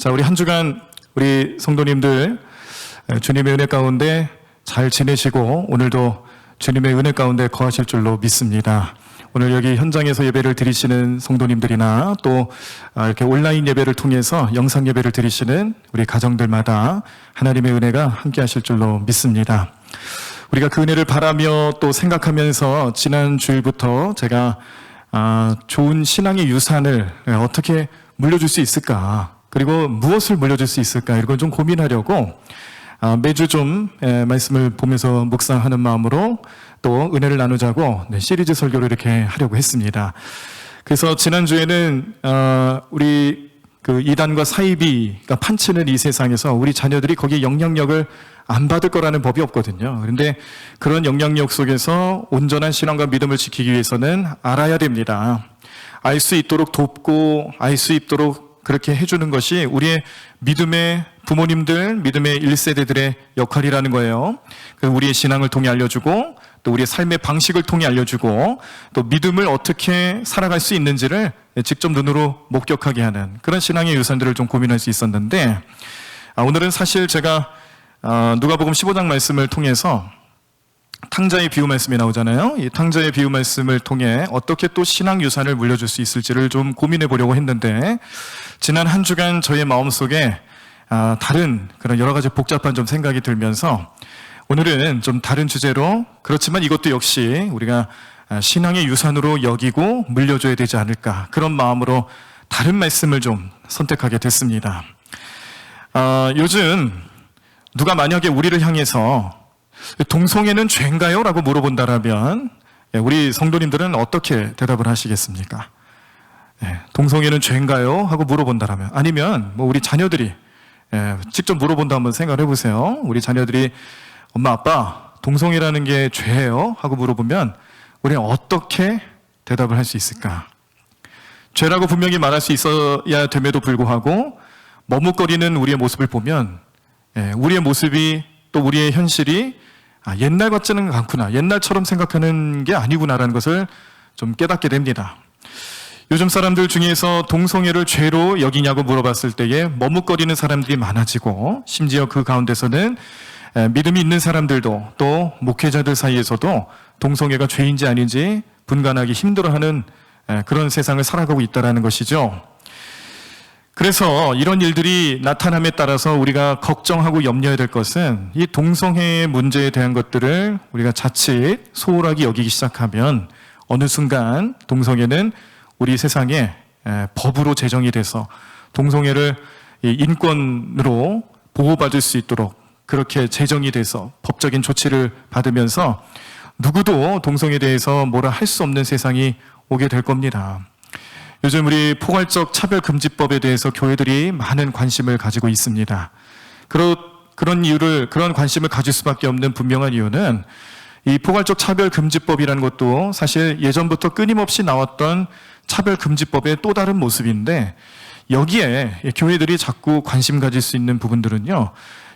자, 우리 한 주간 우리 성도님들 주님의 은혜 가운데 잘 지내시고 오늘도 주님의 은혜 가운데 거하실 줄로 믿습니다. 오늘 여기 현장에서 예배를 드리시는 성도님들이나 또 이렇게 온라인 예배를 통해서 영상 예배를 드리시는 우리 가정들마다 하나님의 은혜가 함께 하실 줄로 믿습니다. 우리가 그 은혜를 바라며 또 생각하면서 지난 주일부터 제가 좋은 신앙의 유산을 어떻게 물려줄 수 있을까, 그리고 무엇을 물려줄 수 있을까, 이걸 좀 고민하려고 매주 좀 말씀을 보면서 묵상하는 마음으로 또 은혜를 나누자고 시리즈 설교를 이렇게 하려고 했습니다. 그래서 지난주에는 우리 그 이단과 사이비가 판치는 이 세상에서 우리 자녀들이 거기에 영향력을 안 받을 거라는 법이 없거든요. 그런데 그런 영향력 속에서 온전한 신앙과 믿음을 지키기 위해서는 알아야 됩니다. 알 수 있도록 돕고 알 수 있도록 그렇게 해주는 것이 우리의 믿음의 부모님들, 믿음의 1세대들의 역할이라는 거예요. 우리의 신앙을 통해 알려주고 또 우리의 삶의 방식을 통해 알려주고 또 믿음을 어떻게 살아갈 수 있는지를 직접 눈으로 목격하게 하는 그런 신앙의 유산들을 좀 고민할 수 있었는데, 오늘은 사실 제가 누가복음 15장 말씀을 통해서 탕자의 비유 말씀이 나오잖아요. 이 탕자의 비유 말씀을 통해 어떻게 또 신앙 유산을 물려줄 수 있을지를 좀 고민해 보려고 했는데, 지난 한 주간 저의 마음속에 다른 그런 여러 가지 복잡한 좀 생각이 들면서 오늘은 좀 다른 주제로, 그렇지만 이것도 역시 우리가 신앙의 유산으로 여기고 물려줘야 되지 않을까, 그런 마음으로 다른 말씀을 좀 선택하게 됐습니다. 요즘 누가 만약에 우리를 향해서 동성애는 죄인가요? 라고 물어본다라면 우리 성도님들은 어떻게 대답을 하시겠습니까? 동성애는 죄인가요? 하고 물어본다라면, 아니면 뭐 우리 자녀들이 직접 물어본다 한번 생각을 해보세요. 우리 자녀들이 엄마 아빠 동성애라는 게 죄예요? 하고 물어보면 우리는 어떻게 대답을 할 수 있을까? 죄라고 분명히 말할 수 있어야 됨에도 불구하고 머뭇거리는 우리의 모습을 보면 우리의 모습이 또 우리의 현실이 옛날 같지는 않구나, 옛날처럼 생각하는 게 아니구나라는 것을 좀 깨닫게 됩니다. 요즘 사람들 중에서 동성애를 죄로 여기냐고 물어봤을 때에 머뭇거리는 사람들이 많아지고, 심지어 그 가운데서는 믿음이 있는 사람들도 또 목회자들 사이에서도 동성애가 죄인지 아닌지 분간하기 힘들어하는 그런 세상을 살아가고 있다는 것이죠. 그래서 이런 일들이 나타남에 따라서 우리가 걱정하고 염려해야 될 것은, 이 동성애의 문제에 대한 것들을 우리가 자칫 소홀하게 여기기 시작하면 어느 순간 동성애는 우리 세상에 법으로 제정이 돼서 동성애를 인권으로 보호받을 수 있도록 그렇게 제정이 돼서 법적인 조치를 받으면서 누구도 동성애에 대해서 뭐라 할 수 없는 세상이 오게 될 겁니다. 요즘 우리 포괄적 차별금지법에 대해서 교회들이 많은 관심을 가지고 있습니다. 그런 관심을 가질 수밖에 없는 분명한 이유는, 이 포괄적 차별금지법이라는 것도 사실 예전부터 끊임없이 나왔던 차별금지법의 또 다른 모습인데, 여기에 교회들이 자꾸 관심 가질 수 있는 부분들은요,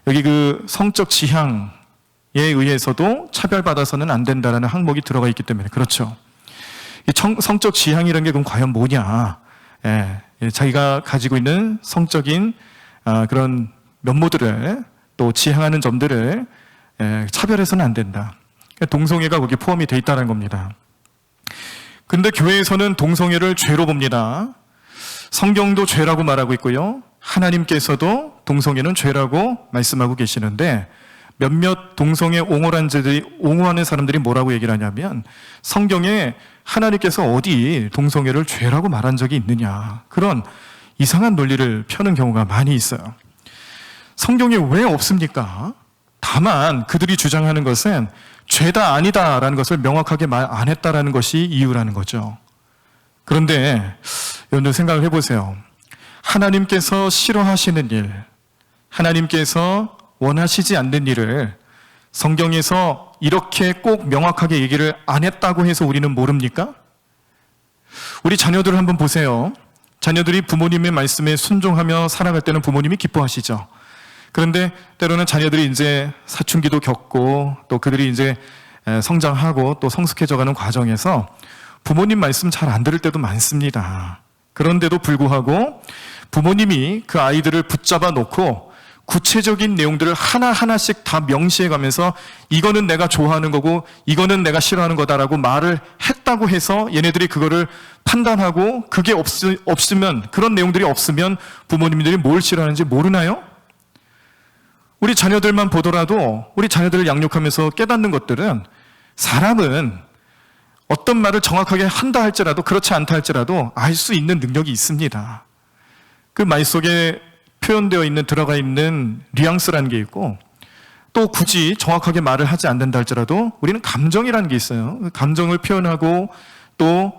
여기 그 성적 지향에 의해서도 차별받아서는 안 된다라는 항목이 들어가 있기 때문에 그렇죠. 이 성적 지향이라는 게 그럼 과연 뭐냐? 자기가 가지고 있는 성적인 그런 면모들을 또 지향하는 점들을 차별해서는 안 된다. 동성애가 거기에 포함이 돼 있다는 겁니다. 근데 교회에서는 동성애를 죄로 봅니다. 성경도 죄라고 말하고 있고요, 하나님께서도 동성애는 죄라고 말씀하고 계시는데, 몇몇 동성애 옹호하는 사람들이 뭐라고 얘기를 하냐면, 성경에 하나님께서 어디 동성애를 죄라고 말한 적이 있느냐, 그런 이상한 논리를 펴는 경우가 많이 있어요. 성경에 왜 없습니까? 다만 그들이 주장하는 것은 죄다 아니다라는 것을 명확하게 말 안 했다라는 것이 이유라는 거죠. 그런데 여러분들 생각을 해보세요. 하나님께서 싫어하시는 일, 하나님께서 원하시지 않는 일을 성경에서 이렇게 꼭 명확하게 얘기를 안 했다고 해서 우리는 모릅니까? 우리 자녀들을 한번 보세요. 자녀들이 부모님의 말씀에 순종하며 살아갈 때는 부모님이 기뻐하시죠. 그런데 때로는 자녀들이 이제 사춘기도 겪고 또 그들이 이제 성장하고 또 성숙해져가는 과정에서 부모님 말씀 잘 안 들을 때도 많습니다. 그런데도 불구하고 부모님이 그 아이들을 붙잡아 놓고 구체적인 내용들을 하나하나씩 다 명시해 가면서 이거는 내가 좋아하는 거고 이거는 내가 싫어하는 거다라고 말을 했다고 해서 얘네들이 그거를 판단하고 그게 없으면, 그런 내용들이 없으면 부모님들이 뭘 싫어하는지 모르나요? 우리 자녀들만 보더라도 우리 자녀들을 양육하면서 깨닫는 것들은, 사람은 어떤 말을 정확하게 한다 할지라도 그렇지 않다 할지라도 알 수 있는 능력이 있습니다. 그 말 속에 표현되어 있는, 들어가 있는 뉘앙스라는 게 있고, 또 굳이 정확하게 말을 하지 않는다 할지라도 우리는 감정이라는 게 있어요. 그 감정을 표현하고 또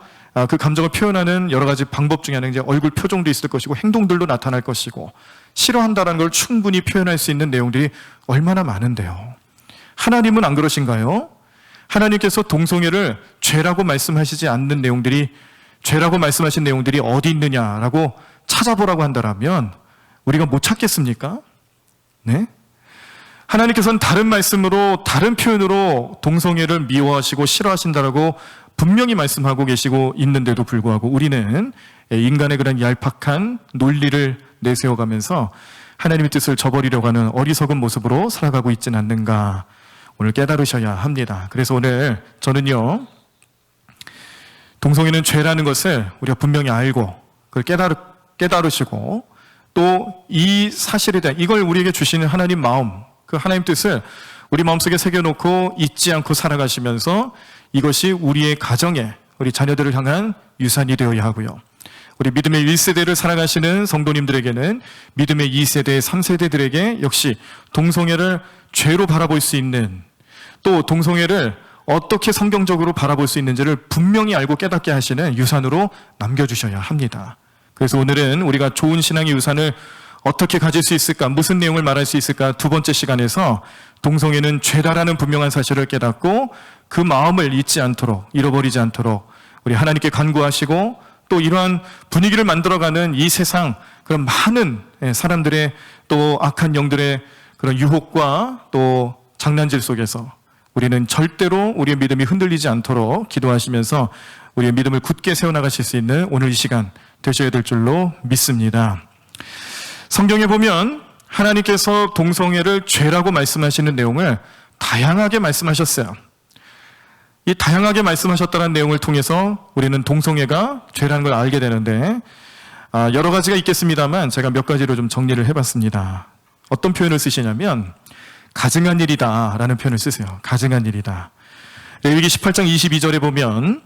그 감정을 표현하는 여러 가지 방법 중에 하나는 이제 얼굴 표정도 있을 것이고 행동들도 나타날 것이고, 싫어한다는 걸 충분히 표현할 수 있는 내용들이 얼마나 많은데요. 하나님은 안 그러신가요? 하나님께서 동성애를 죄라고 말씀하시지 않는 내용들이, 죄라고 말씀하신 내용들이 어디 있느냐라고 찾아보라고 한다면 우리가 못 찾겠습니까? 네? 하나님께서는 다른 말씀으로, 다른 표현으로 동성애를 미워하시고 싫어하신다라고 분명히 말씀하고 계시고 있는데도 불구하고 우리는 인간의 그런 얄팍한 논리를 내세워가면서 하나님의 뜻을 저버리려고 하는 어리석은 모습으로 살아가고 있지는 않는가, 오늘 깨달으셔야 합니다. 그래서 오늘 저는요, 동성애는 죄라는 것을 우리가 분명히 알고 그걸 깨달으시고 또 이 사실에 대한, 이걸 우리에게 주시는 하나님 마음, 그 하나님 뜻을 우리 마음속에 새겨놓고 잊지 않고 살아가시면서 이것이 우리의 가정에, 우리 자녀들을 향한 유산이 되어야 하고요. 우리 믿음의 1세대를 살아가시는 성도님들에게는 믿음의 2세대, 3세대들에게 역시 동성애를 죄로 바라볼 수 있는, 또 동성애를 어떻게 성경적으로 바라볼 수 있는지를 분명히 알고 깨닫게 하시는 유산으로 남겨주셔야 합니다. 그래서 오늘은 우리가 좋은 신앙의 유산을 어떻게 가질 수 있을까, 무슨 내용을 말할 수 있을까, 두 번째 시간에서 동성애는 죄다라는 분명한 사실을 깨닫고 그 마음을 잊지 않도록, 잃어버리지 않도록 우리 하나님께 간구하시고, 또 이러한 분위기를 만들어가는 이 세상, 그런 많은 사람들의 또 악한 영들의 그런 유혹과 또 장난질 속에서 우리는 절대로 우리의 믿음이 흔들리지 않도록 기도하시면서 우리의 믿음을 굳게 세워나가실 수 있는 오늘 이 시간 되셔야 될 줄로 믿습니다. 성경에 보면 하나님께서 동성애를 죄라고 말씀하시는 내용을 다양하게 말씀하셨어요. 이 다양하게 말씀하셨다는 내용을 통해서 우리는 동성애가 죄라는 걸 알게 되는데, 여러 가지가 있겠습니다만 제가 몇 가지로 좀 정리를 해봤습니다. 어떤 표현을 쓰시냐면 가증한 일이다 라는 표현을 쓰세요. 가증한 일이다. 레위기 18장 22절에 보면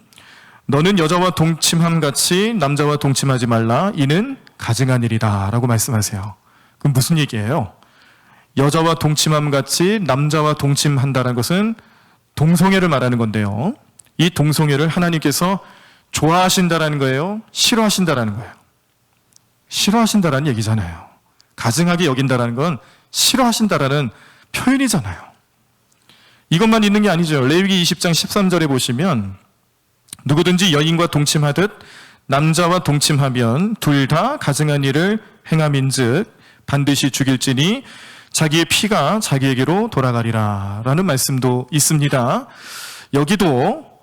너는 여자와 동침함같이 남자와 동침하지 말라, 이는 가증한 일이다 라고 말씀하세요. 그럼 무슨 얘기예요? 여자와 동침함같이 남자와 동침한다는 것은 동성애를 말하는 건데요, 이 동성애를 하나님께서 좋아하신다라는 거예요? 싫어하신다라는 거예요? 싫어하신다라는 얘기잖아요. 가증하게 여긴다라는 건 싫어하신다라는 표현이잖아요. 이것만 있는 게 아니죠. 레위기 20장 13절에 보시면 누구든지 여인과 동침하듯 남자와 동침하면 둘 다 가증한 일을 행함인즉 반드시 죽일지니 자기의 피가 자기에게로 돌아가리라 라는 말씀도 있습니다. 여기도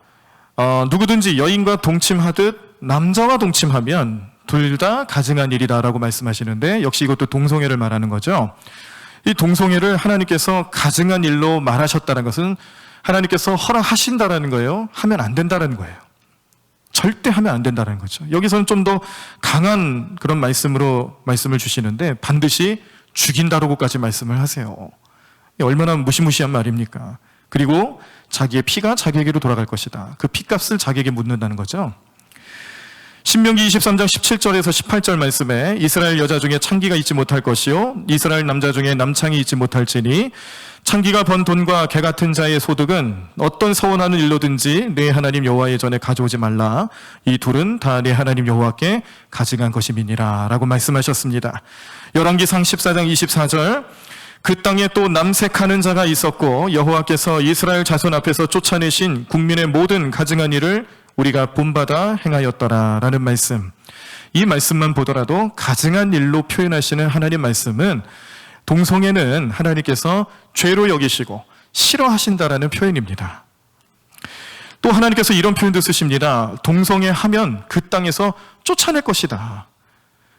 누구든지 여인과 동침하듯 남자와 동침하면 둘 다 가증한 일이다 라고 말씀하시는데, 역시 이것도 동성애를 말하는 거죠. 이 동성애를 하나님께서 가증한 일로 말하셨다는 것은 하나님께서 허락하신다라는 거예요? 하면 안 된다라는 거예요. 절대 하면 안 된다는 거죠. 여기서는 좀 더 강한 그런 말씀으로 말씀을 주시는데 반드시 죽인다라고까지 말씀을 하세요. 얼마나 무시무시한 말입니까? 그리고 자기의 피가 자기에게로 돌아갈 것이다. 그 피값을 자기에게 묻는다는 거죠. 신명기 23장 17절에서 18절 말씀에 이스라엘 여자 중에 창기가 있지 못할 것이요 이스라엘 남자 중에 남창이 있지 못할지니 창기가 번 돈과 개 같은 자의 소득은 어떤 서원하는 일로든지 내 하나님 여호와의 전에 가져오지 말라. 이 둘은 다 내 하나님 여호와께 가증한 것임이니라 라고 말씀하셨습니다. 열왕기상 14장 24절 그 땅에 또 남색하는 자가 있었고 여호와께서 이스라엘 자손 앞에서 쫓아내신 국민의 모든 가증한 일을 우리가 본받아 행하였더라 라는 말씀. 이 말씀만 보더라도 가증한 일로 표현하시는 하나님 말씀은 동성애는 하나님께서 죄로 여기시고 싫어하신다라는 표현입니다. 또 하나님께서 이런 표현도 쓰십니다. 동성애 하면 그 땅에서 쫓아낼 것이다.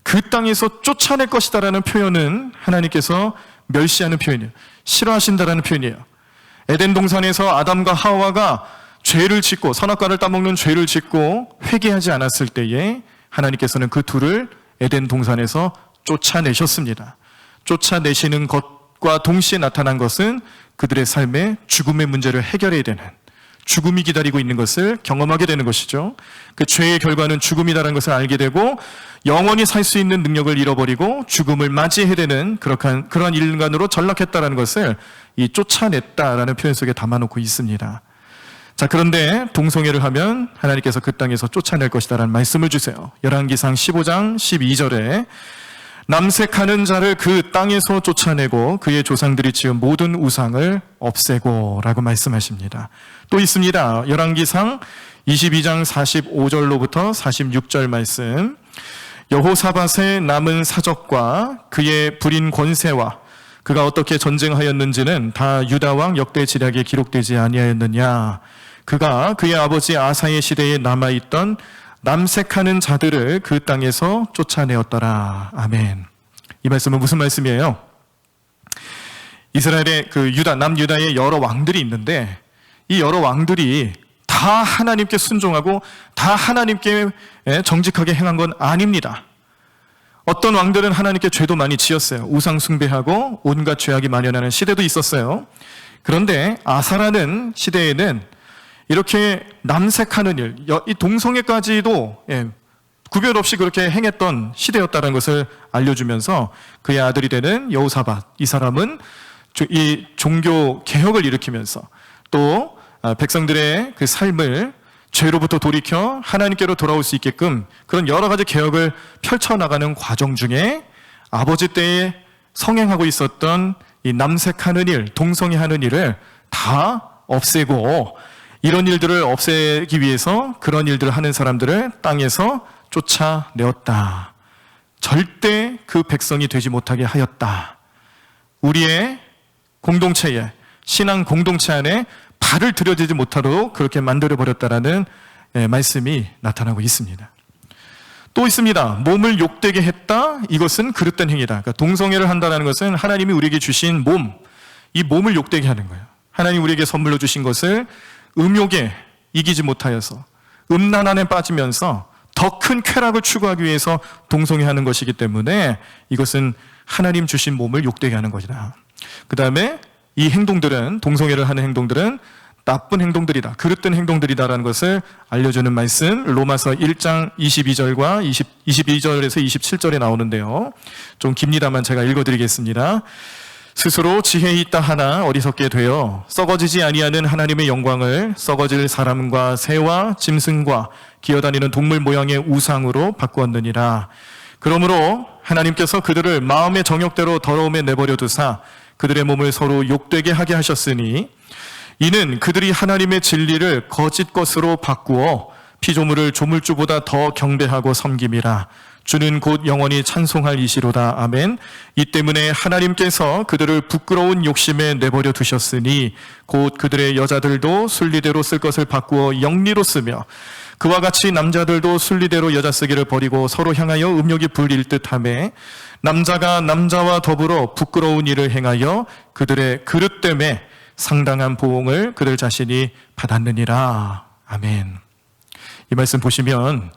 그 땅에서 쫓아낼 것이다라는 표현은 하나님께서 멸시하는 표현이에요. 싫어하신다라는 표현이에요. 에덴 동산에서 아담과 하와가 죄를 짓고 선악과를 따먹는 죄를 짓고 회개하지 않았을 때에 하나님께서는 그 둘을 에덴 동산에서 쫓아내셨습니다. 쫓아내시는 것과 동시에 나타난 것은 그들의 삶에 죽음의 문제를 해결해야 되는, 죽음이 기다리고 있는 것을 경험하게 되는 것이죠. 그 죄의 결과는 죽음이라는 것을 알게 되고 영원히 살 수 있는 능력을 잃어버리고 죽음을 맞이해야 되는 그러한 인간으로 전락했다는 것을 이 쫓아냈다라는 표현 속에 담아놓고 있습니다. 자, 그런데 동성애를 하면 하나님께서 그 땅에서 쫓아낼 것이다라는 말씀을 주세요. 열왕기상 15장 12절에 남색하는 자를 그 땅에서 쫓아내고 그의 조상들이 지은 모든 우상을 없애고 라고 말씀하십니다. 또 있습니다. 열왕기상 22장 45절로부터 46절 말씀. 여호사밧의 남은 사적과 그의 부린 권세와 그가 어떻게 전쟁하였는지는 다 유다왕 역대 지략에 기록되지 아니하였느냐. 그가 그의 아버지 아사의 시대에 남아있던 남색하는 자들을 그 땅에서 쫓아내었더라. 아멘. 이 말씀은 무슨 말씀이에요? 이스라엘의 남유다의 여러 왕들이 있는데 이 여러 왕들이 다 하나님께 순종하고 다 하나님께 정직하게 행한 건 아닙니다. 어떤 왕들은 하나님께 죄도 많이 지었어요. 우상 숭배하고 온갖 죄악이 만연하는 시대도 있었어요. 그런데 아사라는 시대에는 이렇게 남색하는 일, 이 동성애까지도 구별 없이 그렇게 행했던 시대였다는 것을 알려주면서 그의 아들이 되는 여호사밧, 이 사람은 이 종교 개혁을 일으키면서 또 백성들의 그 삶을 죄로부터 돌이켜 하나님께로 돌아올 수 있게끔 그런 여러 가지 개혁을 펼쳐나가는 과정 중에 아버지 때에 성행하고 있었던 이 남색하는 일, 동성애하는 일을 다 없애고 이런 일들을 없애기 위해서 그런 일들을 하는 사람들을 땅에서 쫓아내었다. 절대 그 백성이 되지 못하게 하였다. 우리의 공동체에, 신앙 공동체 안에 발을 들여대지 못하도록 그렇게 만들어버렸다라는 말씀이 나타나고 있습니다. 또 있습니다. 몸을 욕되게 했다. 이것은 그릇된 행위다. 그러니까 동성애를 한다는 것은 하나님이 우리에게 주신 몸, 이 몸을 욕되게 하는 거예요. 하나님 우리에게 선물로 주신 것을 음욕에 이기지 못하여서 음란 안에 빠지면서 더 큰 쾌락을 추구하기 위해서 동성애하는 것이기 때문에 이것은 하나님 주신 몸을 욕되게 하는 것이다. 그 다음에 이 행동들은, 동성애를 하는 행동들은 나쁜 행동들이다, 그릇된 행동들이다라는 것을 알려주는 말씀, 로마서 1장 22절과 22절에서 27절에 나오는데요. 좀 깁니다만 제가 읽어드리겠습니다. 스스로 지혜 있다 하나 어리석게 되어 썩어지지 아니하는 하나님의 영광을 썩어질 사람과 새와 짐승과 기어다니는 동물 모양의 우상으로 바꾸었느니라. 그러므로 하나님께서 그들을 마음의 정욕대로 더러움에 내버려 두사 그들의 몸을 서로 욕되게 하게 하셨으니 이는 그들이 하나님의 진리를 거짓 것으로 바꾸어 피조물을 조물주보다 더 경배하고 섬김이라. 주는 곧 영원히 찬송할 이시로다. 아멘. 이 때문에 하나님께서 그들을 부끄러운 욕심에 내버려 두셨으니 곧 그들의 여자들도 순리대로 쓸 것을 바꾸어 영리로 쓰며 그와 같이 남자들도 순리대로 여자 쓰기를 버리고 서로 향하여 음욕이 불릴 듯하며 남자가 남자와 더불어 부끄러운 일을 행하여 그들의 그릇됨에 상당한 보응을 그들 자신이 받았느니라. 아멘. 이 말씀 보시면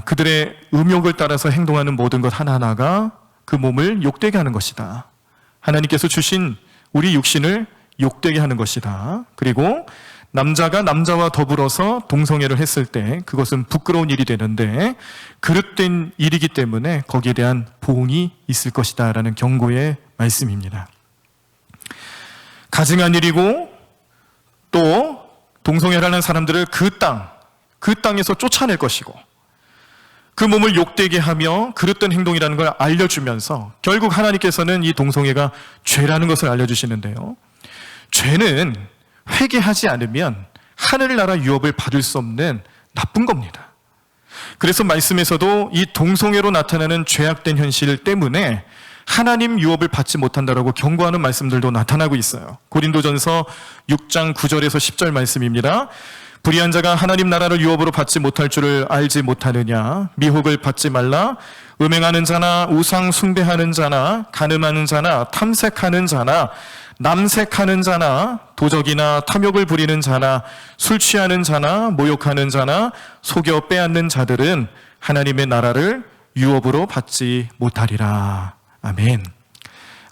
그들의 음욕을 따라서 행동하는 모든 것 하나하나가 그 몸을 욕되게 하는 것이다. 하나님께서 주신 우리 육신을 욕되게 하는 것이다. 그리고 남자가 남자와 더불어서 동성애를 했을 때 그것은 부끄러운 일이 되는데 그릇된 일이기 때문에 거기에 대한 보응이 있을 것이다 라는 경고의 말씀입니다. 가증한 일이고 또 동성애를 하는 사람들을 그 땅에서 쫓아낼 것이고 그 몸을 욕되게 하며 그릇된 행동이라는 걸 알려주면서 결국 하나님께서는 이 동성애가 죄라는 것을 알려주시는데요. 죄는 회개하지 않으면 하늘나라 유업을 받을 수 없는 나쁜 겁니다. 그래서 말씀에서도 이 동성애로 나타나는 죄악된 현실 때문에 하나님 유업을 받지 못한다라고 경고하는 말씀들도 나타나고 있어요. 고린도전서 6장 9절에서 10절 말씀입니다. 불의한 자가 하나님 나라를 유업으로 받지 못할 줄을 알지 못하느냐. 미혹을 받지 말라. 음행하는 자나 우상 숭배하는 자나 간음하는 자나 탐색하는 자나 남색하는 자나 도적이나 탐욕을 부리는 자나 술 취하는 자나 모욕하는 자나 속여 빼앗는 자들은 하나님의 나라를 유업으로 받지 못하리라. 아멘.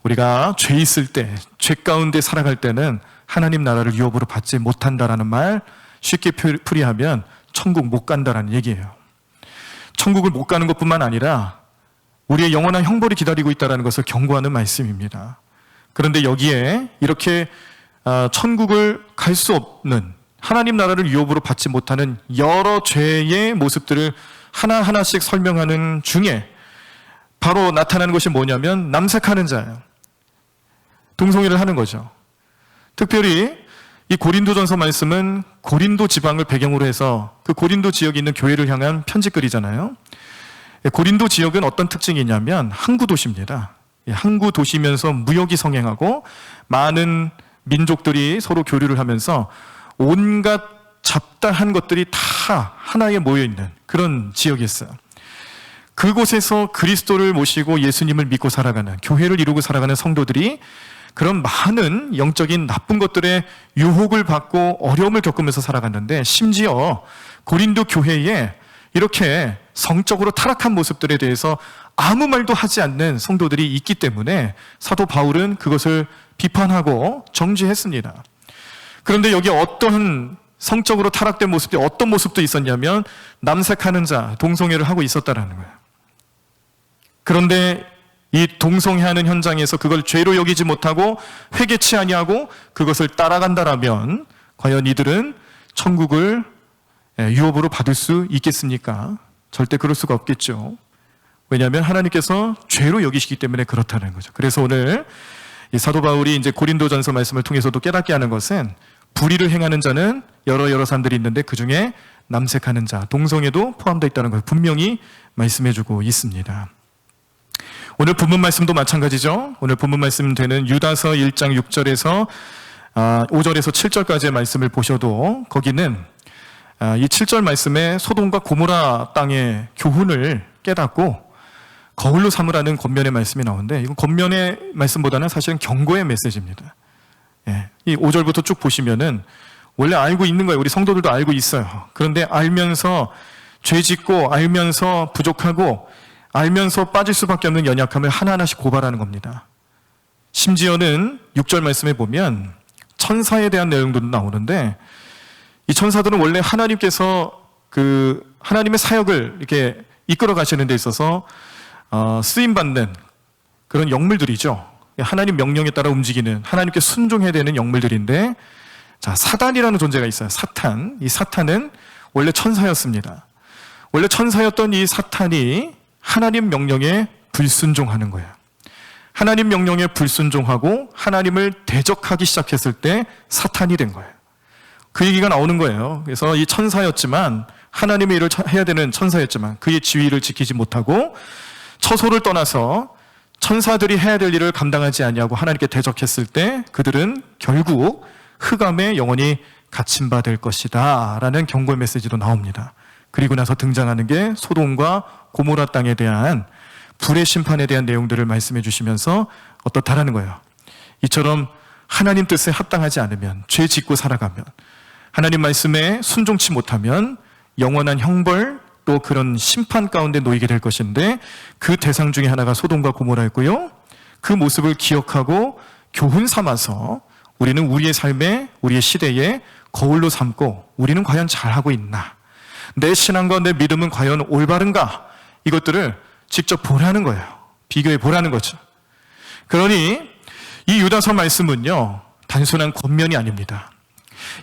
우리가 죄 있을 때, 죄 가운데 살아갈 때는 하나님 나라를 유업으로 받지 못한다라는 말, 쉽게 풀이하면 천국 못 간다라는 얘기예요. 천국을 못 가는 것뿐만 아니라 우리의 영원한 형벌이 기다리고 있다는 것을 경고하는 말씀입니다. 그런데 여기에 이렇게 천국을 갈 수 없는, 하나님 나라를 유업으로 받지 못하는 여러 죄의 모습들을 하나하나씩 설명하는 중에 바로 나타나는 것이 뭐냐면 남색하는 자예요. 동성애를 하는 거죠. 특별히 이 고린도전서 말씀은 고린도 지방을 배경으로 해서 그 고린도 지역에 있는 교회를 향한 편지글이잖아요. 고린도 지역은 어떤 특징이 있냐면 항구 도시입니다. 항구 도시면서 무역이 성행하고 많은 민족들이 서로 교류를 하면서 온갖 잡다한 것들이 다 하나에 모여있는 그런 지역이었어요. 그곳에서 그리스도를 모시고 예수님을 믿고 살아가는, 교회를 이루고 살아가는 성도들이 그런 많은 영적인 나쁜 것들의 유혹을 받고 어려움을 겪으면서 살아갔는데, 심지어 고린도 교회에 이렇게 성적으로 타락한 모습들에 대해서 아무 말도 하지 않는 성도들이 있기 때문에 사도 바울은 그것을 비판하고 정죄했습니다. 그런데 여기 어떤 성적으로 타락된 모습이 어떤 모습도 있었냐면 남색하는 자, 동성애를 하고 있었다라는 거예요. 그런데 이 동성애하는 현장에서 그걸 죄로 여기지 못하고 회개치 아니하고 그것을 따라간다라면 과연 이들은 천국을 유업으로 받을 수 있겠습니까? 절대 그럴 수가 없겠죠. 왜냐하면 하나님께서 죄로 여기시기 때문에 그렇다는 거죠. 그래서 오늘 이 사도 바울이 이제 고린도전서 말씀을 통해서도 깨닫게 하는 것은 불의를 행하는 자는 여러 사람들이 있는데 그 중에 남색하는 자, 동성애도 포함되어 있다는 걸 분명히 말씀해주고 있습니다. 오늘 본문 말씀도 마찬가지죠. 오늘 본문 말씀 되는 유다서 1장 6절에서 5절에서 7절까지의 말씀을 보셔도 거기는 이 7절 말씀에 소돔과 고모라 땅의 교훈을 깨닫고 거울로 삼으라는 권면의 말씀이 나오는데, 이건 권면의 말씀보다는 사실은 경고의 메시지입니다. 이 5절부터 쭉 보시면은 원래 알고 있는 거예요. 우리 성도들도 알고 있어요. 그런데 알면서 죄 짓고 알면서 부족하고 알면서 빠질 수밖에 없는 연약함을 하나하나씩 고발하는 겁니다. 심지어는 6절 말씀에 보면 천사에 대한 내용도 나오는데, 이 천사들은 원래 하나님께서 그 하나님의 사역을 이렇게 이끌어 가시는 데 있어서 쓰임받는 그런 영물들이죠. 하나님 명령에 따라 움직이는, 하나님께 순종해야 되는 영물들인데, 자, 사단이라는 존재가 있어요. 사탄. 이 사탄은 원래 천사였습니다. 원래 천사였던 이 사탄이 하나님 명령에 불순종하는 거예요. 하나님 명령에 불순종하고 하나님을 대적하기 시작했을 때 사탄이 된 거예요. 그 얘기가 나오는 거예요. 그래서 이 천사였지만, 하나님의 일을 해야 되는 천사였지만 그의 지위를 지키지 못하고 처소를 떠나서 천사들이 해야 될 일을 감당하지 아니하고 하나님께 대적했을 때 그들은 결국 흑암에 영원히 갇힌 바 될 것이다 라는 경고의 메시지도 나옵니다. 그리고 나서 등장하는 게 소돔과 고모라 땅에 대한 불의 심판에 대한 내용들을 말씀해 주시면서 어떻다라는 거예요. 이처럼 하나님 뜻에 합당하지 않으면, 죄 짓고 살아가면, 하나님 말씀에 순종치 못하면 영원한 형벌, 또 그런 심판 가운데 놓이게 될 것인데, 그 대상 중에 하나가 소돔과 고모라였고요. 그 모습을 기억하고 교훈 삼아서 우리는 우리의 삶에, 우리의 시대에 거울로 삼고 우리는 과연 잘하고 있나, 내 신앙과 내 믿음은 과연 올바른가, 이것들을 직접 보라는 거예요. 비교해 보라는 거죠. 그러니 이 유다서 말씀은요, 단순한 권면이 아닙니다.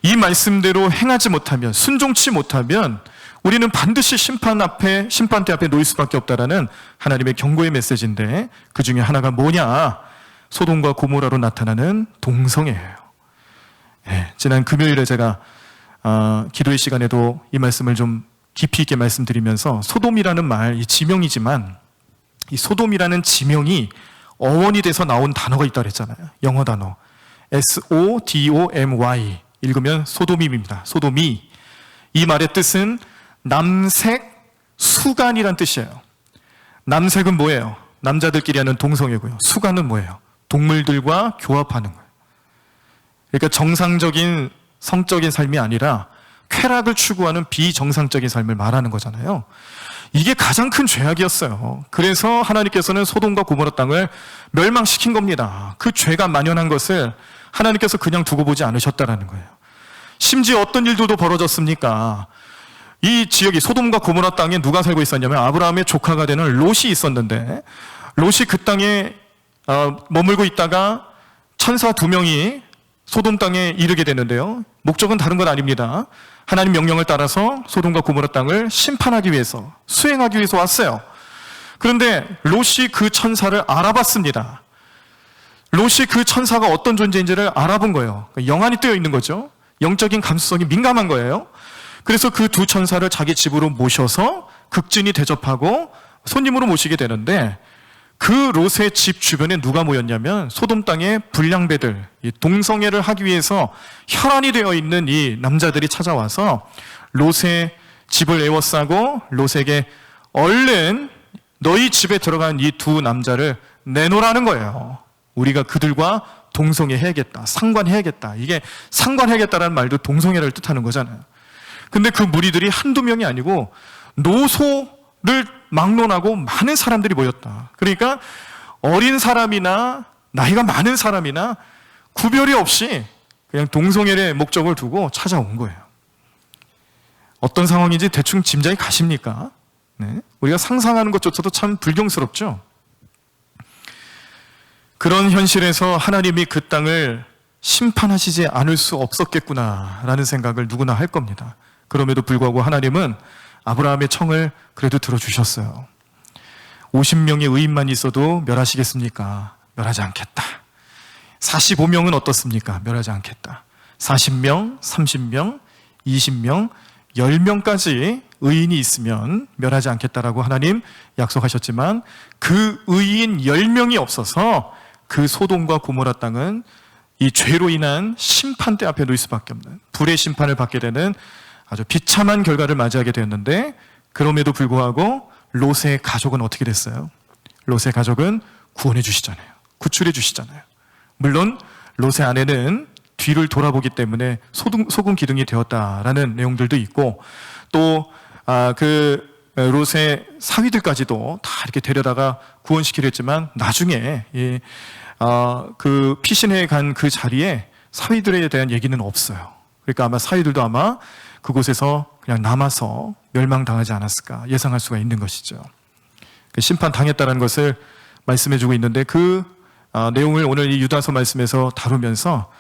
이 말씀대로 행하지 못하면, 순종치 못하면 우리는 반드시 심판대 앞에 놓일 수밖에 없다라는 하나님의 경고의 메시지인데, 그 중에 하나가 뭐냐? 소돔과 고모라로 나타나는 동성애예요. 지난 금요일에 제가 기도의 시간에도 이 말씀을 좀 깊이 있게 말씀드리면서, 소돔이라는 말, 이 지명이지만 이 소돔이라는 지명이 어원이 돼서 나온 단어가 있다고 했잖아요. 영어 단어 SODOMY, 읽으면 소돔입니다. 소돔이. 이 말의 뜻은 남색 수간이란 뜻이에요. 남색은 뭐예요? 남자들끼리 하는 동성애고요. 수간은 뭐예요? 동물들과 교합하는 거예요. 그러니까 정상적인 성적인 삶이 아니라 쾌락을 추구하는 비정상적인 삶을 말하는 거잖아요. 이게 가장 큰 죄악이었어요. 그래서 하나님께서는 소돔과 고모라 땅을 멸망시킨 겁니다. 그 죄가 만연한 것을 하나님께서 그냥 두고 보지 않으셨다라는 거예요. 심지어 어떤 일들도 벌어졌습니까? 이 지역이 소돔과 고모라 땅에 누가 살고 있었냐면 아브라함의 조카가 되는 롯이 있었는데, 롯이 그 땅에 머물고 있다가 천사 2명이 소돔 땅에 이르게 되는데요. 목적은 다른 건 아닙니다. 하나님 명령을 따라서 소돔과 고모라 땅을 심판하기 위해서, 수행하기 위해서 왔어요. 그런데 롯이 그 천사를 알아봤습니다. 롯이 그 천사가 어떤 존재인지를 알아본 거예요. 영안이 뜨여 있는 거죠. 영적인 감수성이 민감한 거예요. 그래서 그 두 천사를 자기 집으로 모셔서 극진히 대접하고 손님으로 모시게 되는데, 그 롯의 집 주변에 누가 모였냐면 소돔 땅의 불량배들, 이 동성애를 하기 위해서 혈안이 되어 있는 이 남자들이 찾아와서 롯의 집을 에워싸고 롯에게 얼른 너희 집에 들어간 이 두 남자를 내놓으라는 거예요. 우리가 그들과 동성애 해야겠다, 상관해야겠다. 이게 상관해야겠다라는 말도 동성애를 뜻하는 거잖아요. 근데 그 무리들이 한두 명이 아니고 노소를 막론하고 많은 사람들이 모였다. 그러니까 어린 사람이나 나이가 많은 사람이나 구별이 없이 그냥 동성애의 목적을 두고 찾아온 거예요. 어떤 상황인지 대충 짐작이 가십니까? 네. 우리가 상상하는 것조차도 참 불경스럽죠. 그런 현실에서 하나님이 그 땅을 심판하시지 않을 수 없었겠구나라는 생각을 누구나 할 겁니다. 그럼에도 불구하고 하나님은 아브라함의 청을 그래도 들어주셨어요. 50명의 의인만 있어도 멸하시겠습니까? 멸하지 않겠다. 45명은 어떻습니까? 멸하지 않겠다. 40명, 30명, 20명, 10명까지 의인이 있으면 멸하지 않겠다라고 하나님 약속하셨지만, 그 의인 10명이 없어서 그 소돔과 고모라 땅은 이 죄로 인한 심판대 앞에 놓일 수밖에 없는, 불의 심판을 받게 되는 아주 비참한 결과를 맞이하게 되었는데, 그럼에도 불구하고 롯의 가족은 어떻게 됐어요? 롯의 가족은 구원해 주시잖아요. 구출해 주시잖아요. 물론 롯의 아내는 뒤를 돌아보기 때문에 소금 기둥이 되었다라는 내용들도 있고, 또 그 롯의 사위들까지도 다 이렇게 데려다가 구원시키려 했지만, 나중에 그 피신해 간 그 자리에 사위들에 대한 얘기는 없어요. 그러니까 아마 사위들도 아마 그곳에서 그냥 남아서 멸망당하지 않았을까 예상할 수가 있는 것이죠. 심판당했다는 것을 말씀해주고 있는데, 그 내용을 오늘 이 유다서 말씀에서 다루면서,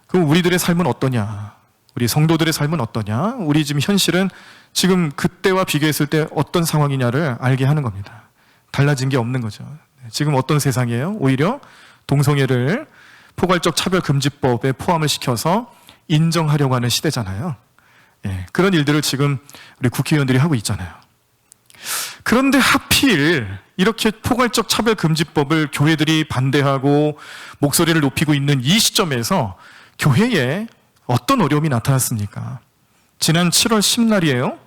그럼 우리들의 삶은 어떠냐? 우리 성도들의 삶은 어떠냐? 우리 지금 현실은 지금 그때와 비교했을 때 어떤 상황이냐를 알게 하는 겁니다. 달라진 게 없는 거죠. 지금 어떤 세상이에요? 오히려 동성애를 포괄적 차별금지법에 포함을 시켜서 인정하려고 하는 시대잖아요. 예, 그런 일들을 지금 우리 국회의원들이 하고 있잖아요. 그런데 하필 이렇게 포괄적 차별금지법을 교회들이 반대하고 목소리를 높이고 있는 이 시점에서 교회에 어떤 어려움이 나타났습니까? 지난 7월 10날이에요.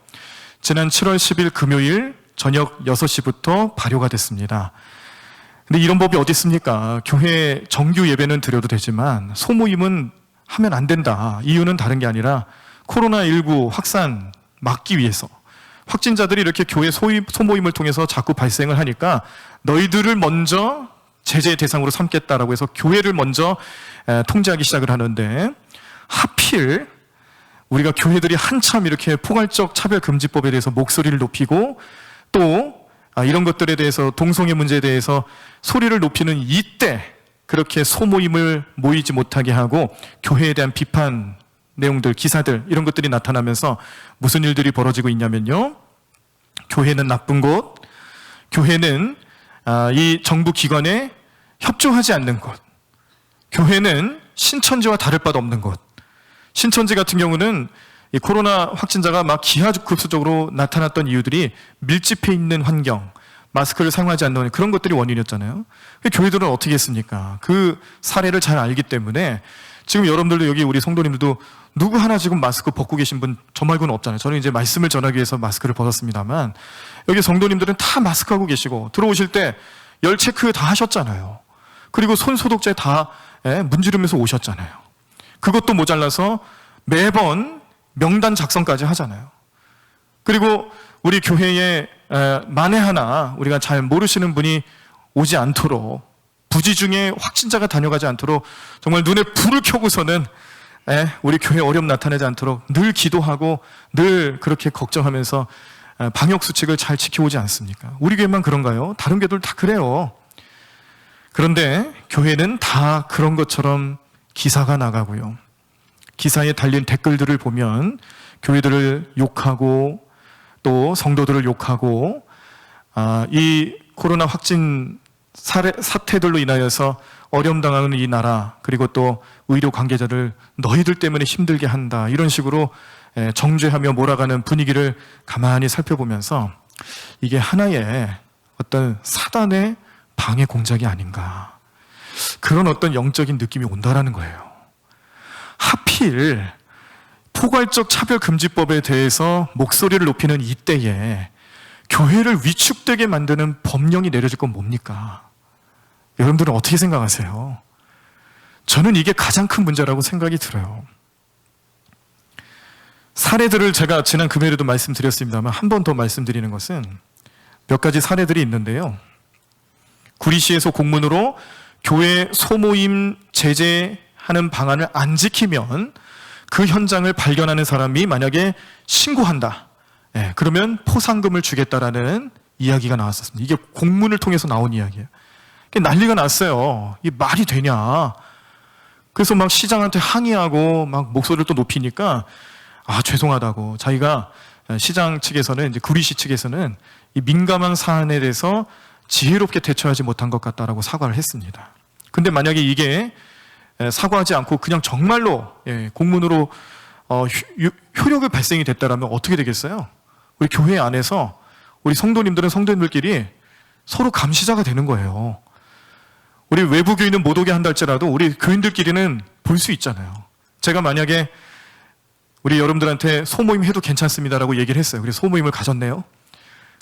지난 7월 10일 금요일 저녁 6시부터 발효가 됐습니다. 근데 이런 법이 어디 있습니까? 교회 정규 예배는 드려도 되지만 소모임은 하면 안 된다. 이유는 다른 게 아니라 코로나19 확산 막기 위해서, 확진자들이 이렇게 교회 소모임을 통해서 자꾸 발생을 하니까 너희들을 먼저 제재의 대상으로 삼겠다라고 해서 교회를 먼저 통제하기 시작을 하는데, 하필 우리가 교회들이 한참 이렇게 포괄적 차별금지법에 대해서 목소리를 높이고, 또 이런 것들에 대해서, 동성애 문제에 대해서 소리를 높이는 이때 그렇게 소모임을 모이지 못하게 하고 교회에 대한 비판 내용들, 기사들, 이런 것들이 나타나면서 무슨 일들이 벌어지고 있냐면요, 교회는 나쁜 곳, 교회는 이 정부 기관에 협조하지 않는 곳, 교회는 신천지와 다를 바도 없는 곳. 신천지 같은 경우는 이 코로나 확진자가 막 기하급수적으로 나타났던 이유들이 밀집해 있는 환경, 마스크를 사용하지 않는 그런 것들이 원인이었잖아요. 교회들은 어떻게 했습니까? 그 사례를 잘 알기 때문에 지금 여러분들도 여기 우리 성도님들도 누구 하나 지금 마스크 벗고 계신 분 저 말고는 없잖아요. 저는 이제 말씀을 전하기 위해서 마스크를 벗었습니다만 여기 성도님들은 다 마스크하고 계시고 들어오실 때 열 체크 다 하셨잖아요. 그리고 손 소독제 다 문지르면서 오셨잖아요. 그것도 모자라서 매번 명단 작성까지 하잖아요. 그리고 우리 교회에 만에 하나 우리가 잘 모르시는 분이 오지 않도록 부지 중에 확진자가 다녀가지 않도록 정말 눈에 불을 켜고서는 우리 교회 어려움 나타내지 않도록 늘 기도하고 늘 그렇게 걱정하면서 방역 수칙을 잘 지켜오지 않습니까? 우리 교회만 그런가요? 다른 교회들 다 그래요. 그런데 교회는 다 그런 것처럼 기사가 나가고요. 기사에 달린 댓글들을 보면 교회들을 욕하고 또 성도들을 욕하고 이 코로나 확진 사태들로 인하여서 어려움 당하는 이 나라 그리고 또 의료 관계자를 너희들 때문에 힘들게 한다 이런 식으로 정죄하며 몰아가는 분위기를 가만히 살펴보면서 이게 하나의 어떤 사단의 방해 공작이 아닌가 그런 어떤 영적인 느낌이 온다라는 거예요. 하필 포괄적 차별금지법에 대해서 목소리를 높이는 이때에 교회를 위축되게 만드는 법령이 내려질 건 뭡니까? 여러분들은 어떻게 생각하세요? 저는 이게 가장 큰 문제라고 생각이 들어요. 사례들을 제가 지난 금요일에도 말씀드렸습니다만 한 번 더 말씀드리는 것은 몇 가지 사례들이 있는데요. 구리시에서 공문으로 교회 소모임 제재하는 방안을 안 지키면 그 현장을 발견하는 사람이 만약에 신고한다. 그러면 포상금을 주겠다라는 이야기가 나왔었습니다. 이게 공문을 통해서 나온 이야기예요. 난리가 났어요. 이게 말이 되냐. 그래서 막 시장한테 항의하고 막 목소리를 또 높이니까 죄송하다고 자기가 시장 측에서는 이제 구리시 측에서는 이 민감한 사안에 대해서 지혜롭게 대처하지 못한 것 같다라고 사과를 했습니다. 근데 만약에 이게 사과하지 않고 그냥 정말로 공문으로 효력이 발생이 됐다라면 어떻게 되겠어요? 우리 교회 안에서 우리 성도님들은 성도님들끼리 서로 감시자가 되는 거예요. 우리 외부 교인은 못 오게 한다 할지라도 우리 교인들끼리는 볼 수 있잖아요. 제가 만약에 우리 여러분들한테 소모임 해도 괜찮습니다라고 얘기를 했어요. 그래서 소모임을 가졌네요.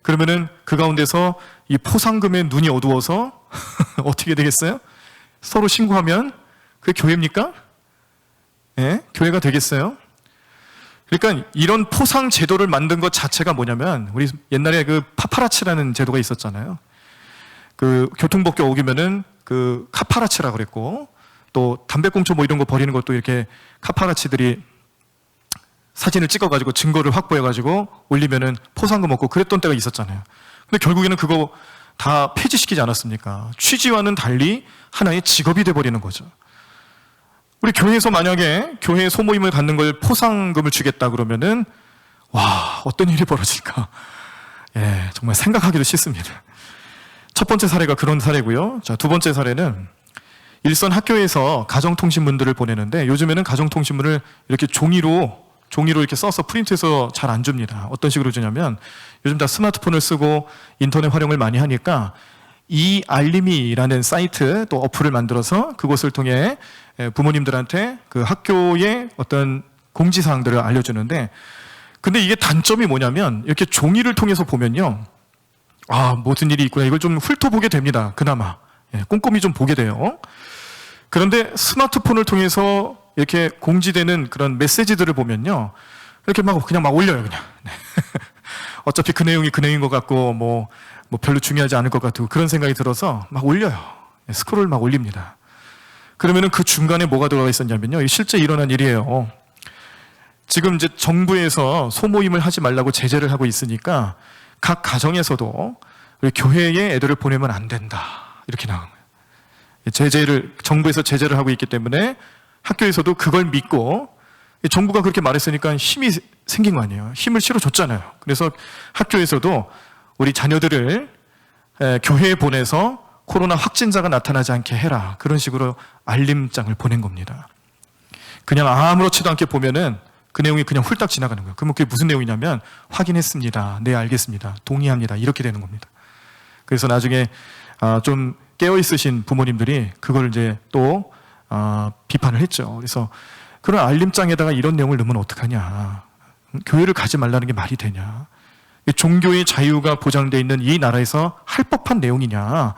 그러면은 그 가운데서 이 포상금에 눈이 어두워서 어떻게 되겠어요? 서로 신고하면 그게 교회입니까? 교회가 되겠어요? 그러니까 이런 포상 제도를 만든 것 자체가 뭐냐면 우리 옛날에 그 파파라치라는 제도가 있었잖아요. 그 교통법규 어기면은 그 카파라치라 그랬고 또 담배꽁초 뭐 이런 거 버리는 것도 이렇게 카파라치들이 사진을 찍어가지고 증거를 확보해가지고 올리면은 포상금 얻고 그랬던 때가 있었잖아요. 근데 결국에는 그거 다 폐지시키지 않았습니까? 취지와는 달리 하나의 직업이 돼버리는 거죠. 우리 교회에서 만약에 교회 소모임을 갖는 걸 포상금을 주겠다 그러면은 어떤 일이 벌어질까? 정말 생각하기도 싫습니다. 첫 번째 사례가 그런 사례고요. 자, 두 번째 사례는 일선 학교에서 가정통신문들을 보내는데 요즘에는 가정통신문을 이렇게 종이로 이렇게 써서 프린트해서 잘 안 줍니다. 어떤 식으로 주냐면 요즘 다 스마트폰을 쓰고 인터넷 활용을 많이 하니까 이 알림이라는 사이트 또 어플을 만들어서 그것을 통해 부모님들한테 그 학교의 어떤 공지사항들을 알려주는데 근데 이게 단점이 뭐냐면 이렇게 종이를 통해서 보면요. 무슨 일이 있구나. 이걸 좀 훑어보게 됩니다. 그나마. 꼼꼼히 좀 보게 돼요. 그런데 스마트폰을 통해서 이렇게 공지되는 그런 메시지들을 보면요. 이렇게 그냥 막 올려요, 그냥. 어차피 그 내용이 그 내용인 것 같고, 뭐 별로 중요하지 않을 것 같고, 그런 생각이 들어서 막 올려요. 스크롤 막 올립니다. 그러면은 그 중간에 뭐가 들어가 있었냐면요. 실제 일어난 일이에요. 지금 이제 정부에서 소모임을 하지 말라고 제재를 하고 있으니까 각 가정에서도 우리 교회에 애들을 보내면 안 된다. 이렇게 나온 거예요. 정부에서 제재를 하고 있기 때문에 학교에서도 그걸 믿고 정부가 그렇게 말했으니까 힘이 생긴 거 아니에요. 힘을 실어줬잖아요. 그래서 학교에서도 우리 자녀들을 교회에 보내서 코로나 확진자가 나타나지 않게 해라. 그런 식으로 알림장을 보낸 겁니다. 그냥 아무렇지도 않게 보면은 그 내용이 그냥 훌딱 지나가는 거예요. 그러면 그게 무슨 내용이냐면 확인했습니다. 네, 알겠습니다. 동의합니다. 이렇게 되는 겁니다. 그래서 나중에 좀 깨어있으신 부모님들이 그걸 이제 또 비판을 했죠. 그래서 그런 알림장에다가 이런 내용을 넣으면 어떡하냐. 교회를 가지 말라는 게 말이 되냐. 종교의 자유가 보장되어 있는 이 나라에서 할 법한 내용이냐.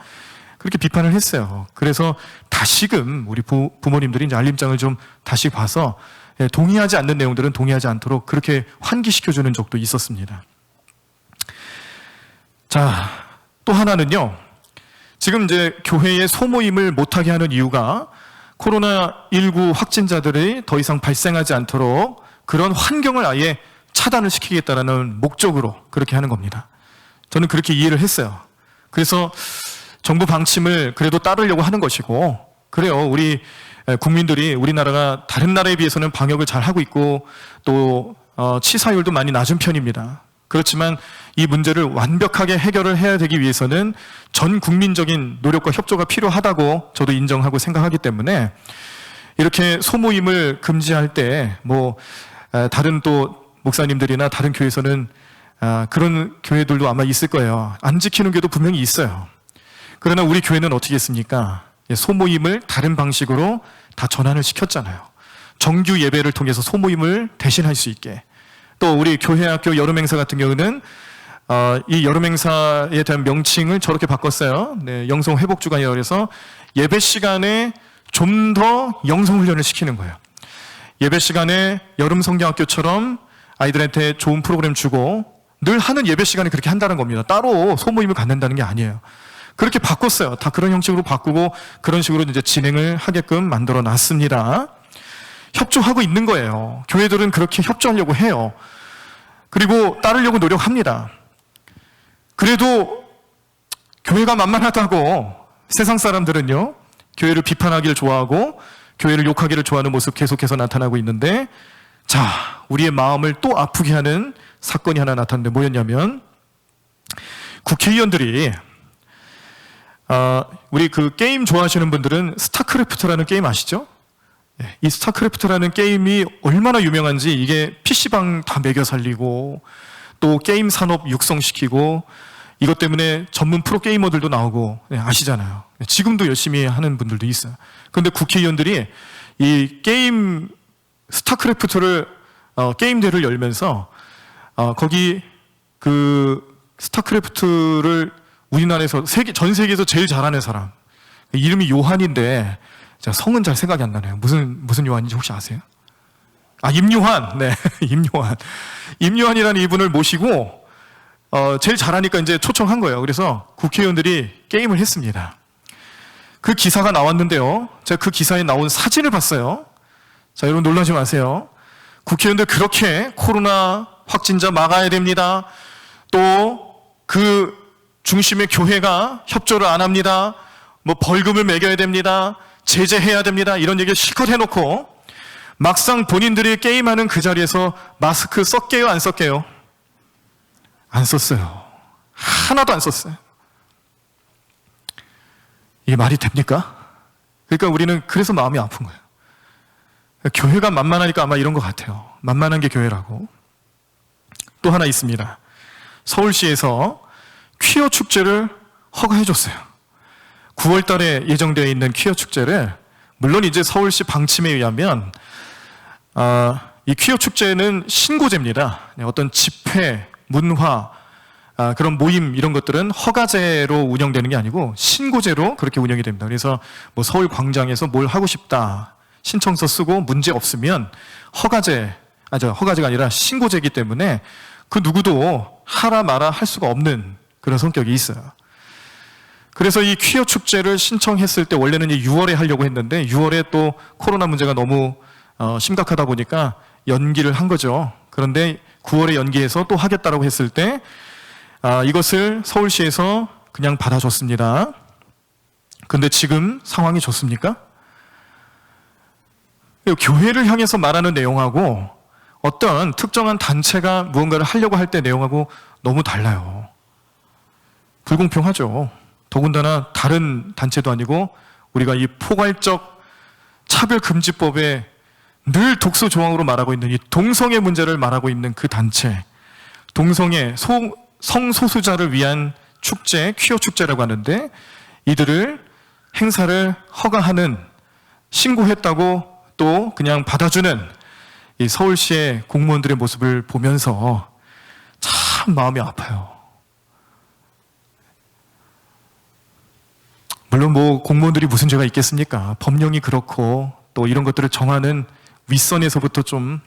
그렇게 비판을 했어요. 그래서 다시금 우리 부모님들이 이제 알림장을 좀 다시 봐서 동의하지 않는 내용들은 동의하지 않도록 그렇게 환기시켜주는 적도 있었습니다. 자, 또 하나는요. 지금 이제 교회의 소모임을 못하게 하는 이유가 코로나19 확진자들이 더 이상 발생하지 않도록 그런 환경을 아예 차단을 시키겠다라는 목적으로 그렇게 하는 겁니다. 저는 그렇게 이해를 했어요. 그래서 정부 방침을 그래도 따르려고 하는 것이고, 그래요. 우리 국민들이 우리나라가 다른 나라에 비해서는 방역을 잘 하고 있고 또 치사율도 많이 낮은 편입니다. 그렇지만 이 문제를 완벽하게 해결을 해야 되기 위해서는 전 국민적인 노력과 협조가 필요하다고 저도 인정하고 생각하기 때문에 이렇게 소모임을 금지할 때 다른 또 목사님들이나 다른 교회에서는 그런 교회들도 아마 있을 거예요. 안 지키는 교회도 분명히 있어요. 그러나 우리 교회는 어떻게 했습니까? 소모임을 다른 방식으로 다 전환을 시켰잖아요. 정규 예배를 통해서 소모임을 대신할 수 있게. 또 우리 교회학교 여름행사 같은 경우는 이 여름행사에 대한 명칭을 저렇게 바꿨어요. 네, 영성회복주간이라고 해서 예배 시간에 좀 더 영성훈련을 시키는 거예요. 예배 시간에 여름성경학교처럼 아이들한테 좋은 프로그램 주고 늘 하는 예배 시간에 그렇게 한다는 겁니다. 따로 소모임을 갖는다는 게 아니에요. 그렇게 바꿨어요. 다 그런 형식으로 바꾸고 그런 식으로 이제 진행을 하게끔 만들어 놨습니다. 협조하고 있는 거예요. 교회들은 그렇게 협조하려고 해요. 그리고 따르려고 노력합니다. 그래도 교회가 만만하다고 세상 사람들은요, 교회를 비판하기를 좋아하고 교회를 욕하기를 좋아하는 모습 계속해서 나타나고 있는데, 자, 우리의 마음을 또 아프게 하는 사건이 하나 나타났는데 뭐였냐면, 국회의원들이 우리 그 게임 좋아하시는 분들은 스타크래프트라는 게임 아시죠? 이 스타크래프트라는 게임이 얼마나 유명한지, 이게 PC방 다 매겨 살리고 또 게임 산업 육성시키고 이것 때문에 전문 프로게이머들도 나오고 아시잖아요. 지금도 열심히 하는 분들도 있어요. 그런데 국회의원들이 이 게임 스타크래프트를 게임대를 열면서 거기 그 스타크래프트를 우리나라에서 전 세계에서 제일 잘하는 사람, 이름이 요한인데 제가 성은 잘 생각이 안 나네요. 무슨 요한인지 혹시 아세요? 임요한. 네, 임요한. 임요한이라는 이분을 모시고 제일 잘하니까 이제 초청한 거예요. 그래서 국회의원들이 게임을 했습니다. 그 기사가 나왔는데요. 제가 그 기사에 나온 사진을 봤어요. 자, 여러분 놀라지 마세요. 국회의원들 그렇게 코로나 확진자 막아야 됩니다. 또 그 중심의 교회가 협조를 안 합니다. 벌금을 매겨야 됩니다. 제재해야 됩니다. 이런 얘기를 실컷 해놓고 막상 본인들이 게임하는 그 자리에서 마스크 썼게요, 안 썼게요? 안 썼어요. 하나도 안 썼어요. 이게 말이 됩니까? 그러니까 우리는 그래서 마음이 아픈 거예요. 교회가 만만하니까 아마 이런 것 같아요. 만만한 게 교회라고. 또 하나 있습니다. 서울시에서 퀴어 축제를 허가해 줬어요. 9월 달에 예정되어 있는 퀴어 축제를, 물론 이제 서울시 방침에 의하면 이 퀴어 축제는 신고제입니다. 어떤 집회, 문화, 그런 모임 이런 것들은 허가제로 운영되는 게 아니고 신고제로 그렇게 운영이 됩니다. 그래서 서울 광장에서 뭘 하고 싶다 신청서 쓰고 문제 없으면 허가제가 아니라 신고제이기 때문에 그 누구도 하라 마라 할 수가 없는 그런 성격이 있어요. 그래서 이 퀴어 축제를 신청했을 때 원래는 6월에 하려고 했는데 6월에 또 코로나 문제가 너무 심각하다 보니까 연기를 한 거죠. 그런데 9월에 연기해서 또 하겠다라고 했을 때 이것을 서울시에서 그냥 받아줬습니다. 그런데 지금 상황이 좋습니까? 교회를 향해서 말하는 내용하고 어떤 특정한 단체가 무언가를 하려고 할 때 내용하고 너무 달라요. 불공평하죠. 더군다나 다른 단체도 아니고 우리가 이 포괄적 차별금지법에 늘 독소 조항으로 말하고 있는 이 동성애 문제를 말하고 있는 그 단체, 동성애 성소수자를 위한 축제, 퀴어 축제라고 하는데 이들을 행사를 허가하는 신고했다고 또 그냥 받아주는 이 서울시의 공무원들의 모습을 보면서 참 마음이 아파요. 물론 뭐 공무원들이 무슨 죄가 있겠습니까? 법령이 그렇고 또 이런 것들을 정하는 윗선에서부터 좀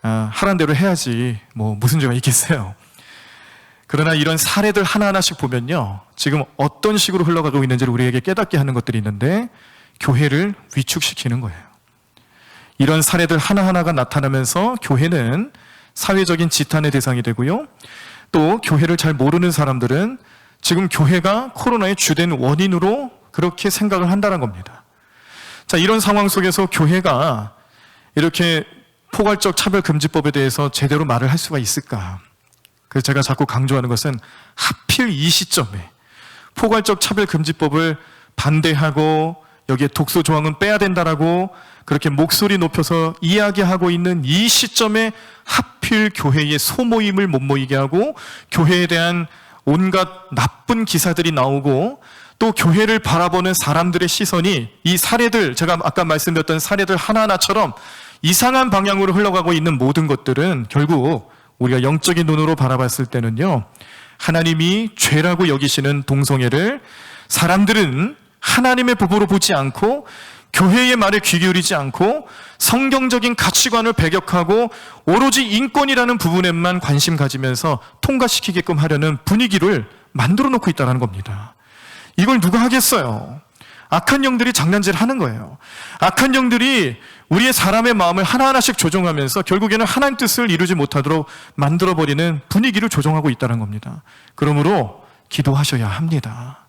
하란 대로 해야지 뭐 무슨 죄가 있겠어요. 그러나 이런 사례들 하나하나씩 보면요, 지금 어떤 식으로 흘러가고 있는지를 우리에게 깨닫게 하는 것들이 있는데 교회를 위축시키는 거예요. 이런 사례들 하나하나가 나타나면서 교회는 사회적인 지탄의 대상이 되고요, 또 교회를 잘 모르는 사람들은 지금 교회가 코로나의 주된 원인으로 그렇게 생각을 한다는 겁니다. 자, 이런 상황 속에서 교회가 이렇게 포괄적 차별금지법에 대해서 제대로 말을 할 수가 있을까? 그래서 제가 자꾸 강조하는 것은 하필 이 시점에 포괄적 차별금지법을 반대하고 여기에 독소 조항은 빼야 된다라고 그렇게 목소리 높여서 이야기하고 있는 이 시점에 하필 교회의 소모임을 못 모이게 하고 교회에 대한 온갖 나쁜 기사들이 나오고 또 교회를 바라보는 사람들의 시선이 이 사례들, 제가 아까 말씀드렸던 사례들 하나하나처럼 이상한 방향으로 흘러가고 있는 모든 것들은 결국 우리가 영적인 눈으로 바라봤을 때는요, 하나님이 죄라고 여기시는 동성애를 사람들은 하나님의 법으로 보지 않고 교회의 말에 귀 기울이지 않고 성경적인 가치관을 배격하고 오로지 인권이라는 부분에만 관심 가지면서 통과시키게끔 하려는 분위기를 만들어 놓고 있다는 겁니다. 이걸 누가 하겠어요? 악한 영들이 장난질 하는 거예요. 악한 영들이 우리의 사람의 마음을 하나하나씩 조종하면서 결국에는 하나님 뜻을 이루지 못하도록 만들어버리는 분위기를 조종하고 있다는 겁니다. 그러므로 기도하셔야 합니다.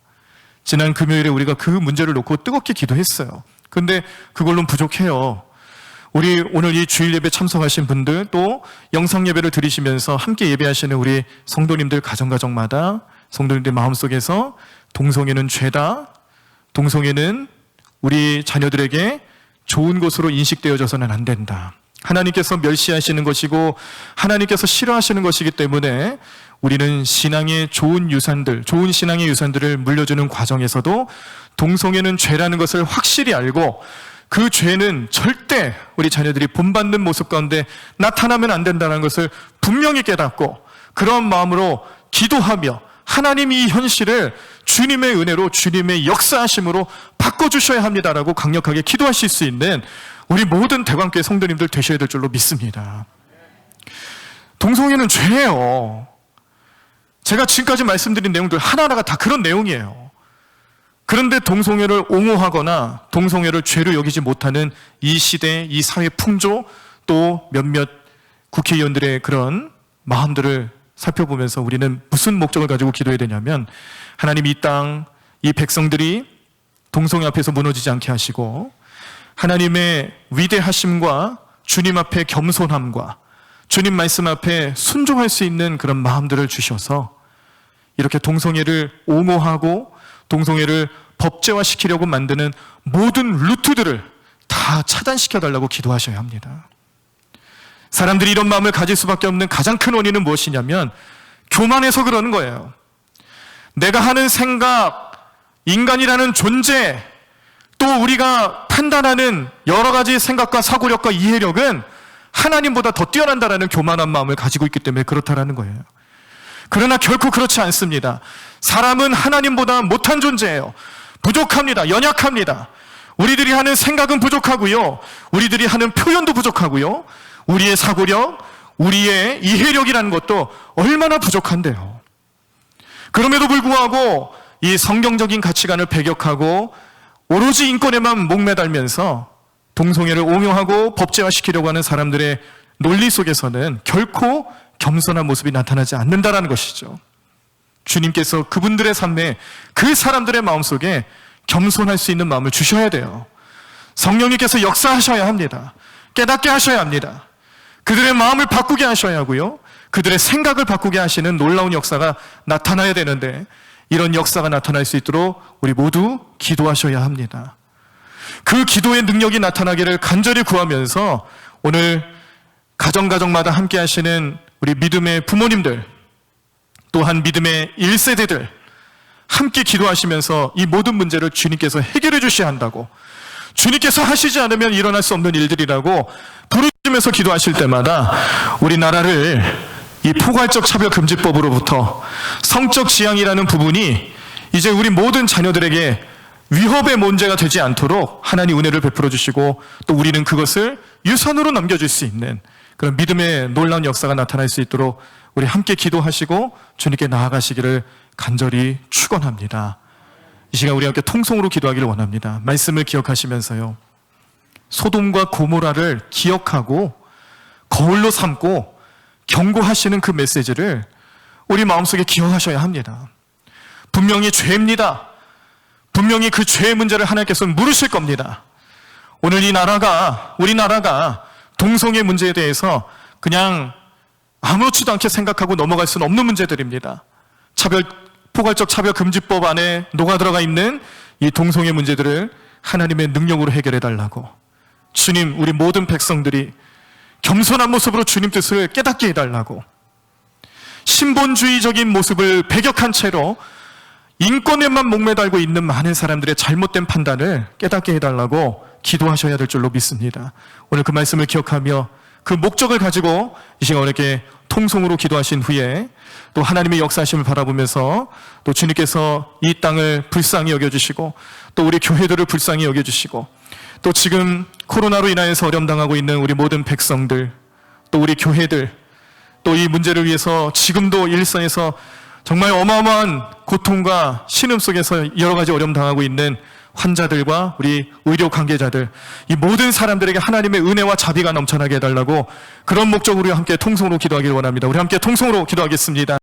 지난 금요일에 우리가 그 문제를 놓고 뜨겁게 기도했어요. 근데 그걸로는 부족해요. 우리 오늘 이 주일 예배 참석하신 분들, 또 영상 예배를 드리시면서 함께 예배하시는 우리 성도님들 가정가정마다 성도님들 마음속에서 동성애는 죄다, 동성애는 우리 자녀들에게 좋은 것으로 인식되어져서는 안 된다, 하나님께서 멸시하시는 것이고 하나님께서 싫어하시는 것이기 때문에 우리는 신앙의 좋은 유산들, 좋은 신앙의 유산들을 물려주는 과정에서도 동성애는 죄라는 것을 확실히 알고 그 죄는 절대 우리 자녀들이 본받는 모습 가운데 나타나면 안 된다는 것을 분명히 깨닫고 그런 마음으로 기도하며 하나님이 이 현실을 주님의 은혜로, 주님의 역사하심으로 바꿔주셔야 합니다라고 강력하게 기도하실 수 있는 우리 모든 대광교회 성도님들 되셔야 될 줄로 믿습니다. 동성애는 죄예요. 제가 지금까지 말씀드린 내용들 하나하나가 다 그런 내용이에요. 그런데 동성애를 옹호하거나 동성애를 죄로 여기지 못하는 이 시대, 이 사회 풍조, 또 몇몇 국회의원들의 그런 마음들을 살펴보면서 우리는 무슨 목적을 가지고 기도해야 되냐면, 하나님 이 땅, 이 백성들이 동성애 앞에서 무너지지 않게 하시고 하나님의 위대하심과 주님 앞에 겸손함과 주님 말씀 앞에 순종할 수 있는 그런 마음들을 주셔서 이렇게 동성애를 옹호하고 동성애를 법제화시키려고 만드는 모든 루트들을 다 차단시켜달라고 기도하셔야 합니다. 사람들이 이런 마음을 가질 수밖에 없는 가장 큰 원인은 무엇이냐면 교만해서 그러는 거예요. 내가 하는 생각, 인간이라는 존재, 또 우리가 판단하는 여러 가지 생각과 사고력과 이해력은 하나님보다 더 뛰어난다라는 교만한 마음을 가지고 있기 때문에 그렇다라는 거예요. 그러나 결코 그렇지 않습니다. 사람은 하나님보다 못한 존재예요. 부족합니다. 연약합니다. 우리들이 하는 생각은 부족하고요, 우리들이 하는 표현도 부족하고요, 우리의 사고력, 우리의 이해력이라는 것도 얼마나 부족한데요. 그럼에도 불구하고 이 성경적인 가치관을 배격하고 오로지 인권에만 목매달면서 동성애를 옹호하고 법제화시키려고 하는 사람들의 논리 속에서는 결코 겸손한 모습이 나타나지 않는다는 것이죠. 주님께서 그분들의 삶에, 그 사람들의 마음속에 겸손할 수 있는 마음을 주셔야 돼요. 성령님께서 역사하셔야 합니다. 깨닫게 하셔야 합니다. 그들의 마음을 바꾸게 하셔야 하고요, 그들의 생각을 바꾸게 하시는 놀라운 역사가 나타나야 되는데, 이런 역사가 나타날 수 있도록 우리 모두 기도하셔야 합니다. 그 기도의 능력이 나타나기를 간절히 구하면서 오늘 가정마다 함께 하시는 우리 믿음의 부모님들, 또한 믿음의 1세대들 함께 기도하시면서 이 모든 문제를 주님께서 해결해 주셔야 한다고, 주님께서 하시지 않으면 일어날 수 없는 일들이라고 부르짖으면서 기도하실 때마다 우리나라를 이 포괄적 차별금지법으로부터 성적 지향이라는 부분이 이제 우리 모든 자녀들에게 위협의 문제가 되지 않도록 하나님 은혜를 베풀어 주시고 또 우리는 그것을 유산으로 남겨줄 수 있는 그런 믿음의 놀라운 역사가 나타날 수 있도록 우리 함께 기도하시고 주님께 나아가시기를 간절히 축원합니다. 이 시간 우리 함께 통성으로 기도하기를 원합니다. 말씀을 기억하시면서요, 소돔과 고모라를 기억하고 거울로 삼고 경고하시는 그 메시지를 우리 마음속에 기억하셔야 합니다. 분명히 죄입니다. 분명히 그 죄의 문제를 하나님께서는 물으실 겁니다. 오늘 우리나라가 동성애 문제에 대해서 그냥 아무렇지도 않게 생각하고 넘어갈 수는 없는 문제들입니다. 포괄적 차별금지법 안에 녹아들어가 있는 이 동성애 문제들을 하나님의 능력으로 해결해 달라고, 주님, 우리 모든 백성들이 겸손한 모습으로 주님 뜻을 깨닫게 해달라고, 신본주의적인 모습을 배격한 채로 인권에만 목매달고 있는 많은 사람들의 잘못된 판단을 깨닫게 해달라고 기도하셔야 될 줄로 믿습니다. 오늘 그 말씀을 기억하며 그 목적을 가지고 이 시간 이렇게 통성으로 기도하신 후에 또 하나님의 역사하심을 바라보면서 또 주님께서 이 땅을 불쌍히 여겨주시고 또 우리 교회들을 불쌍히 여겨주시고 또 지금 코로나로 인하여서 어려움당하고 있는 우리 모든 백성들, 또 우리 교회들, 또 이 문제를 위해서 지금도 일선에서 정말 어마어마한 고통과 신음 속에서 여러 가지 어려움당하고 있는 환자들과 우리 의료 관계자들, 이 모든 사람들에게 하나님의 은혜와 자비가 넘쳐나게 해달라고, 그런 목적으로 함께 통성으로 기도하기를 원합니다. 우리 함께 통성으로 기도하겠습니다.